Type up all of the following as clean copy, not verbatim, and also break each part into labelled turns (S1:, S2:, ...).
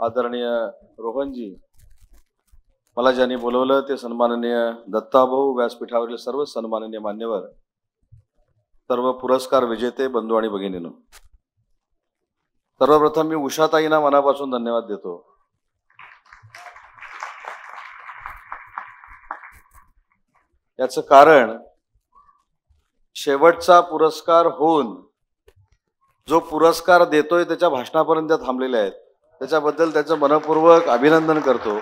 S1: आदरणीय रोहनजी, मला ज्यांनी बोलवलं ते सन्माननीय दत्ताभाऊ, व्यासपीठावरील सर्व सन्माननीय मान्यवर, सर्व पुरस्कार विजेते बंधू आणि भगिनींनो, सर्वप्रथम मी उषाताईंना मनापासून धन्यवाद देतो. याचं कारण शेवटचा पुरस्कार होऊन जो पुरस्कार देतोय त्याच्या भाषणापर्यंत थांबलेले आहेत, त्याच्याबद्दल त्याचं मनपूर्वक अभिनंदन करतो.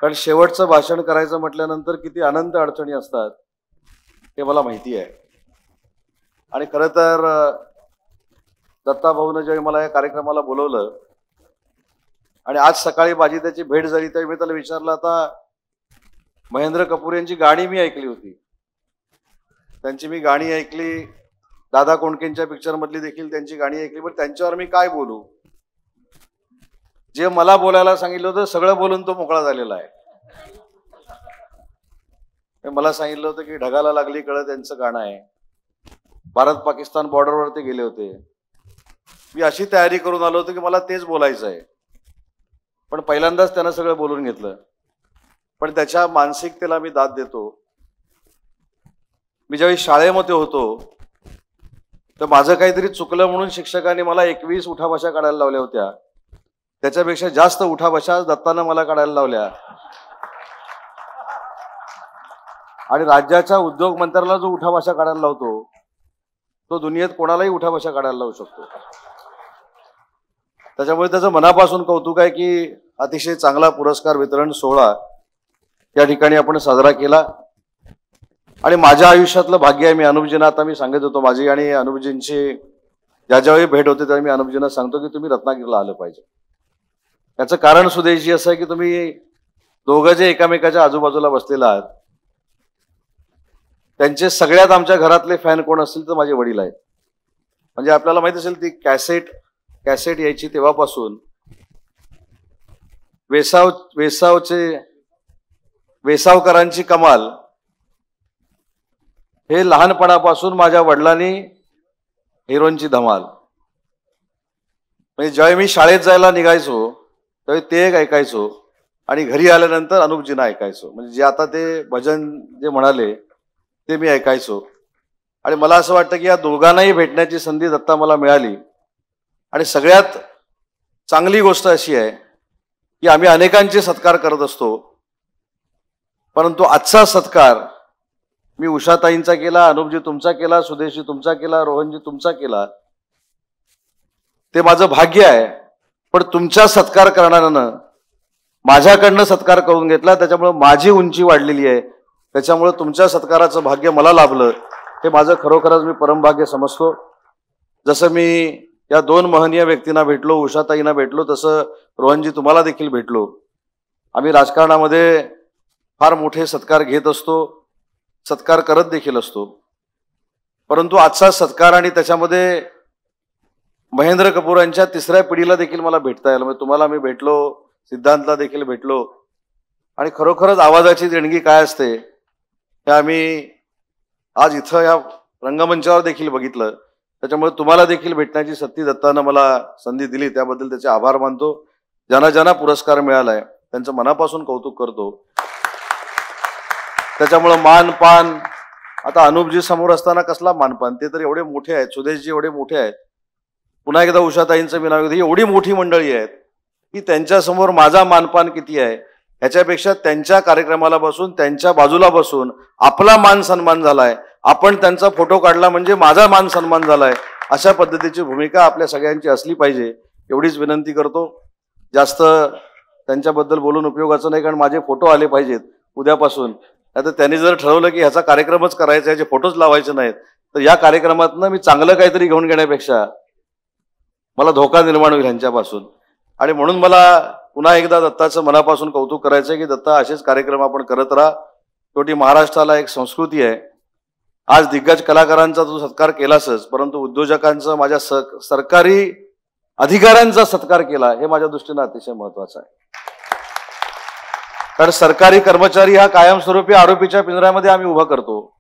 S1: कारण शेवटचं भाषण करायचं म्हटल्यानंतर किती अनंत अडचणी असतात हे मला माहिती आहे. आणि खरं तर दत्ताभाऊनं जेव्हा मला या कार्यक्रमाला बोलवलं आणि आज सकाळी माझी त्याची भेट झाली, तेव्हा मी त्याला विचारलं, आता महेंद्र कपूर यांची गाणी मी ऐकली होती, त्यांची मी गाणी ऐकली, दादा कोंडकेंच्या पिक्चर मधली देखील त्यांची गाणी ऐकली, पण त्यांच्यावर मी काय बोलू? जे मला बोलायला सांगितलं होतं सगळं बोलून तो मोकळा झालेला आहे. मला सांगितलं होतं की ढगाला लागली कळत त्यांचं गाणं आहे, भारत पाकिस्तान बॉर्डरवर ते गेले होते. मी अशी तयारी करून आलो होतो की मला तेच बोलायचं आहे, पण पहिल्यांदाच त्यानं सगळं बोलून घेतलं. पण त्याच्या मानसिकतेला मी दाद देतो. मी ज्यावेळी शाळेमध्ये होतो तर माझं काहीतरी चुकलं म्हणून शिक्षकांनी मला 21 उठाभाषा काढायला लावल्या होत्या. त्याच्यापेक्षा जास्त उठाभाषा दत्तानं मला काढायला लावल्या. आणि राज्याच्या उद्योग मंत्र्याला जो उठाभाषा काढायला लावतो तो दुनियेत कोणालाही उठाभाषा काढायला लावू शकतो. त्याच्यामुळे त्याचं मनापासून कौतुक आहे की अतिशय चांगला पुरस्कार वितरण सोहळा या ठिकाणी आपण साजरा केला. आणि माझ्या आयुष्यातलं भाग्य आहे. मी अनुपजींना आता मी सांगत होतो, माझी आणि अनुपजींची ज्यावेळी भेट होते त्यावेळी मी अनुपजींना सांगतो की तुम्ही रत्नागिरीला आलं पाहिजे. याचं कारण सुदेशजी असं आहे की तुम्ही दोघं जे एकामेकाच्या आजूबाजूला बसलेला आहात, त्यांचे सगळ्यात आमच्या घरातले फॅन कोण असतील तर माझे वडील आहेत. म्हणजे आपल्याला माहित असेल ती कॅसेट यायची तेव्हापासून वेसावकरांची कमाल हे लहानपणापासून माझ्या वडिलांनी हिरोंची धमाल. म्हणजे ज्यावेळी मी शाळेत जायला निघायचो त्यावेळी ते एक ऐकायचो आणि घरी आल्यानंतर अनुपजींना ऐकायचो. म्हणजे जे आता ते भजन जे म्हणाले ते मी ऐकायचो. आणि मला असं वाटतं की या दोघांनाही भेटण्याची संधी दत्ता मला मिळाली. आणि सगळ्यात चांगली गोष्ट अशी आहे की आम्ही अनेकांचे सत्कार करत असतो, परंतु आजचा सत्कार मी उषाताईंचा केला, अनुपजी तुमचा केला, सुदेशजी तुमचा केला, रोहनजी तुमचा केला. ते माझं भाग्य आहे. पण तुमचा सत्कार करणाऱ्यानं माझ्याकडनं सत्कार करून घेतला, त्याच्यामुळे माझी उंची वाढलेली आहे. त्याच्यामुळे तुमच्या सत्काराचं भाग्य मला लाभलं हे माझं खरोखरच मी परमभाग्य समजतो. जसं मी या दोन महनीय व्यक्तींना भेटलो, उषाताईंना भेटलो, तसं रोहनजी तुम्हाला देखील भेटलो. आम्ही राजकारणामध्ये फार मोठे सत्कार घेत असतो, सत्कार करत देखील असतो, परंतु आजचा सत्कार आणि त्याच्यामध्ये महेंद्र कपूरांच्या तिसऱ्या पिढीला देखील मला भेटता येईल. म्हणजे तुम्हाला मी भेटलो, सिद्धांतला देखील भेटलो. आणि खरोखरच आवाजाची देणगी काय असते हे आम्ही आज इथं या रंगमंचावर देखील बघितलं. त्याच्यामुळे तुम्हाला देखील भेटण्याची सत्ती दत्तानं मला संधी दिली, त्याबद्दल त्याचे आभार मानतो. ज्यांना ज्यांना पुरस्कार मिळालाय त्यांचं मनापासून कौतुक करतो. त्याच्यामुळं मानपान, आता अनुपजी समोर असताना कसला मानपान, ते तर एवढे मोठे आहेत, सुदेशजी एवढे मोठे आहेत. पुन्हा एकदा उषाताईंचं मी नाव घेतो. ही एवढी मोठी मंडळी आहेत की त्यांच्यासमोर माझा मानपान किती आहे ह्याच्यापेक्षा त्यांच्या कार्यक्रमाला बसून, त्यांच्या बाजूला बसून आपला मान सन्मान झालाय, आपण त्यांचा फोटो काढला म्हणजे माझा मान सन्मान झालाय, अशा पद्धतीची भूमिका आपल्या सगळ्यांची असली पाहिजे एवढीच विनंती करतो. जास्त त्यांच्याबद्दल बोलून उपयोगाचं नाही, कारण माझे फोटो आले पाहिजेत उद्यापासून. आता त्यांनी जर ठरवलं की ह्याचा कार्यक्रमच करायचा, ह्याचे फोटोच लावायचे नाहीत, तर या कार्यक्रमातनं मी चांगलं काहीतरी घेऊन घेण्यापेक्षा मला धोका निर्माण होईल ह्यांच्यापासून. आणि म्हणून मला पुन्हा एकदा दत्ताचं मनापासून कौतुक करायचं आहे की दत्ता असेच कार्यक्रम आपण करत राहा. शेवटी महाराष्ट्राला एक संस्कृती आहे. आज दिग्गज कलाकारांचा तू सत्कार केलासच, परंतु उद्योजकांचा, माझ्या सरकारी अधिकाऱ्यांचा सत्कार केला हे माझ्या दृष्टीनं अतिशय महत्वाचं आहे. कारण सरकारी कर्मचारी हा कायमस्वरूपी आरोपीच्या पिंजऱ्यामध्ये आम्ही उभा करतो.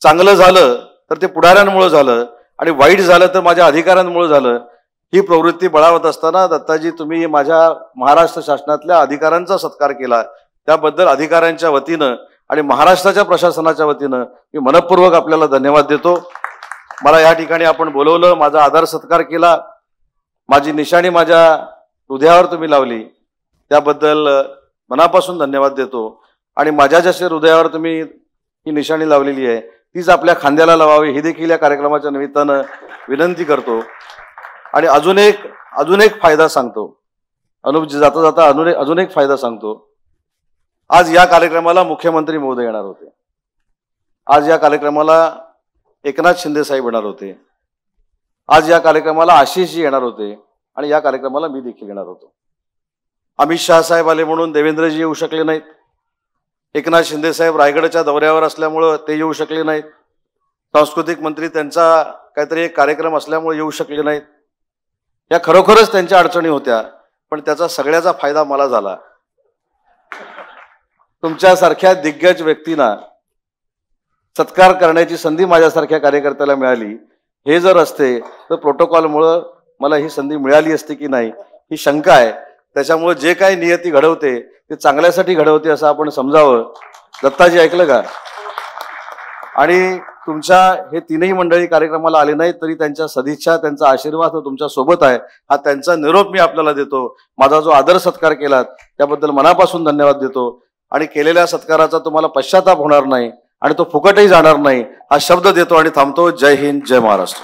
S1: चांगलं झालं तर ते पुढाऱ्यांमुळे झालं आणि वाईट झालं तर माझ्या अधिकाऱ्यांमुळे झालं. ही प्रवृत्ती बळावत असताना दत्ताजी तुम्ही माझ्या महाराष्ट्र शासनातल्या अधिकाऱ्यांचा सत्कार केला, त्याबद्दल अधिकाऱ्यांच्या वतीनं आणि महाराष्ट्राच्या प्रशासनाच्या वतीनं मी मनपूर्वक आपल्याला धन्यवाद देतो. मला या ठिकाणी आपण बोलवलं, माझा आदर सत्कार केला, माझी निशाणी माझ्या हृदयावर तुम्ही लावली, त्याबद्दल मनापासून धन्यवाद देतो. आणि माझ्या जसे हृदयावर तुम्ही ही निशाणी लावलेली आहे तीच आपल्या खांद्याला लावावी ही देखील या कार्यक्रमाच्या निमित्तानं विनंती करतो. आणि अजून एक फायदा सांगतो, अनुपजी जाता जाता अजून एक फायदा सांगतो. आज या कार्यक्रमाला मुख्यमंत्री महोदय येणार होते, आज या कार्यक्रमाला एकनाथ शिंदे साहेब येणार होते, आज या कार्यक्रमाला आशिषजी येणार होते आणि या कार्यक्रमाला मी देखील येणार होतो. अमित शहा साहेब आले म्हणून देवेंद्रजी येऊ शकले नाहीत, एकनाथ शिंदे साहेब रायगडच्या दौऱ्यावर असल्यामुळं ते येऊ शकले नाहीत, सांस्कृतिक मंत्री त्यांचा काहीतरी एक कार्यक्रम असल्यामुळे येऊ शकले नाहीत. या खरोखरच त्यांच्या अडचणी होत्या, पण त्याचा सगळ्याचा फायदा मला झाला. तुमच्यासारख्या दिग्गज व्यक्तींना सत्कार करण्याची संधी माझ्यासारख्या कार्यकर्त्याला मिळाली. हे जर असते तर प्रोटोकॉलमुळं मला ही संधी मिळाली असती की नाही ही शंका आहे. त्याच्यामुळे जे काही नियती घडवते ते चांगल्यासाठी घडवते असं आपण समजावं. दत्ताजी ऐकलं का? आणि तुमच्या हे तीनही मंडळी कार्यक्रमाला आले नाहीत तरी त्यांच्या सदिच्छा, त्यांचा आशीर्वाद तुमच्या सोबत आहे. हा त्यांचा निरोप मी आपल्याला देतो. माझा जो आदर सत्कार केलात त्याबद्दल मनापासून धन्यवाद देतो. आणि केलेल्या सत्काराचा तुम्हाला पश्चाताप होणार नाही आणि तो फुकटही जाणार नाही हा शब्द देतो आणि थांबतो. जय हिंद, जय महाराष्ट्र.